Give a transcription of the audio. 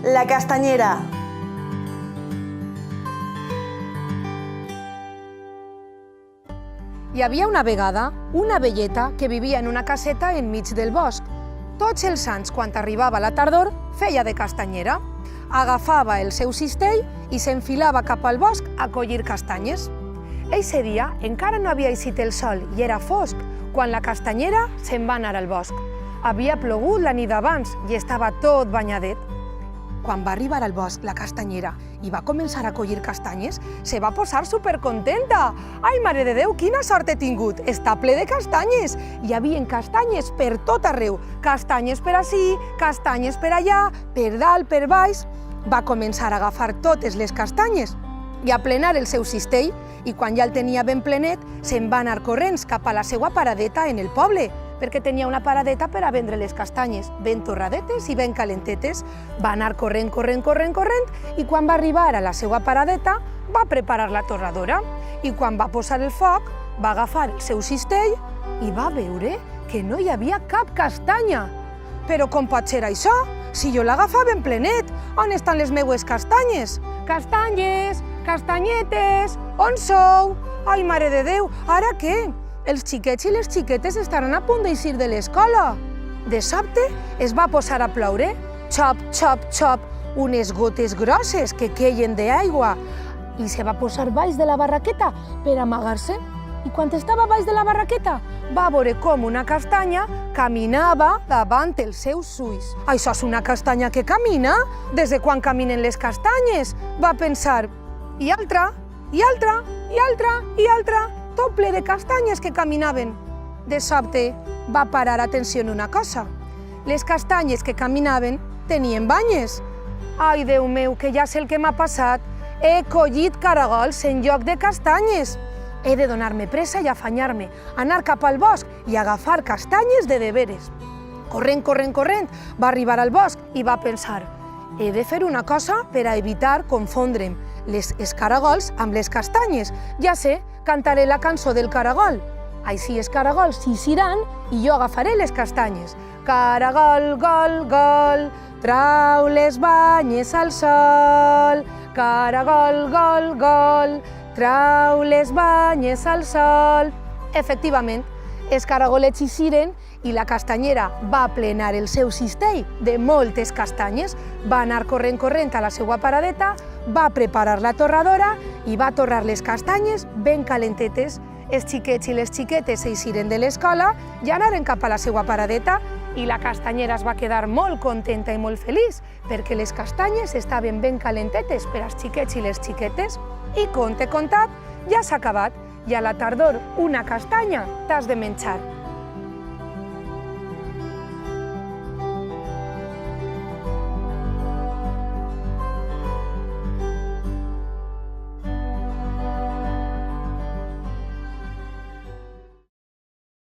La castanyera. Hi havia una vegada una velleta que vivia en una caseta enmig del bosc. Tots els sants, quan arribava la tardor, feia de castanyera. Agafava el seu cistell i s'enfilava cap al bosc a collir castanyes. Eixe dia encara no havia eixit el sol i era fosc quan la castanyera se'n va anar al bosc. Havia plogut la nit abans i estava tot banyadet. Quan va arribar al bosc la castanyera i va començar a collir castanyes, se va posar supercontenta. Ai, mare de Déu, quina sort he tingut! Està ple de castanyes. Hi havia castanyes per tot arreu. Castanyes per ací, castanyes per allà, per dalt, per baix. Va començar a agafar totes les castanyes i a plenar el seu cistell, i quan ja el tenia ben plenet, se'n va anar corrents cap a la seva paradeta en el poble, perquè tenia una paradeta per a vendre les castanyes, ben torradetes i ben calentetes. Va anar corrent, i quan va arribar a la seva paradeta, va preparar la torradora. I quan va posar el foc, va agafar el seu cistell i va veure que no hi havia cap castanya. Però com pot ser això? Si jo l'agafava ben plenet, on estan les meues castanyes? Castanyes, castanyetes, on sou? Ai, mare de Déu, ara què? Els xiquets i les xiquetes estaran a punt d'eixir de l'escola. De sobte es va posar a ploure. Xop, xop, xop, unes gotes grosses que queien d'aigua. I se va posar baix de la barraqueta per amagar-se. I quan estava baix de la barraqueta, va veure com una castanya caminava davant els seus ulls. Això és una castanya que camina? Des de quan caminen les castanyes? Va pensar, i altra, i altra, i altra, i altra, tot ple de castanyes que caminaven. De sobte, va parar atenció en una cosa. Les castanyes que caminaven tenien banyes. Ai, Déu meu, que ja sé el que m'ha passat. He collit caragols en lloc de castanyes. He de donar-me pressa i afanyar-me, anar cap al bosc i agafar castanyes de deberes. Corrent, va arribar al bosc i va pensar, he de fer una cosa per a evitar confondre'm els caragols amb les castanyes. Ja sé, cantaré la cançó del caragol. Així els caragols s'iran i jo agafaré les castanyes. Caragol, gol, gol, trau les banyes al sol. Caragol, gol, gol, trau les banyes al sol. Efectivament, els caragolets xixiren i la castanyera va plenar el seu cistell de moltes castanyes, va anar corrent a la seva paradeta, va preparar la torradora i va torrar les castanyes ben calentetes. Els xiquets i les xiquetes eixiren de l'escola i anaren cap a la seva paradeta i la castanyera es va quedar molt contenta i molt feliç perquè les castanyes estaven ben calentetes per als xiquets i les xiquetes. I conte contat, ja s'ha acabat, i a la tardor una castanya t'has de menjar.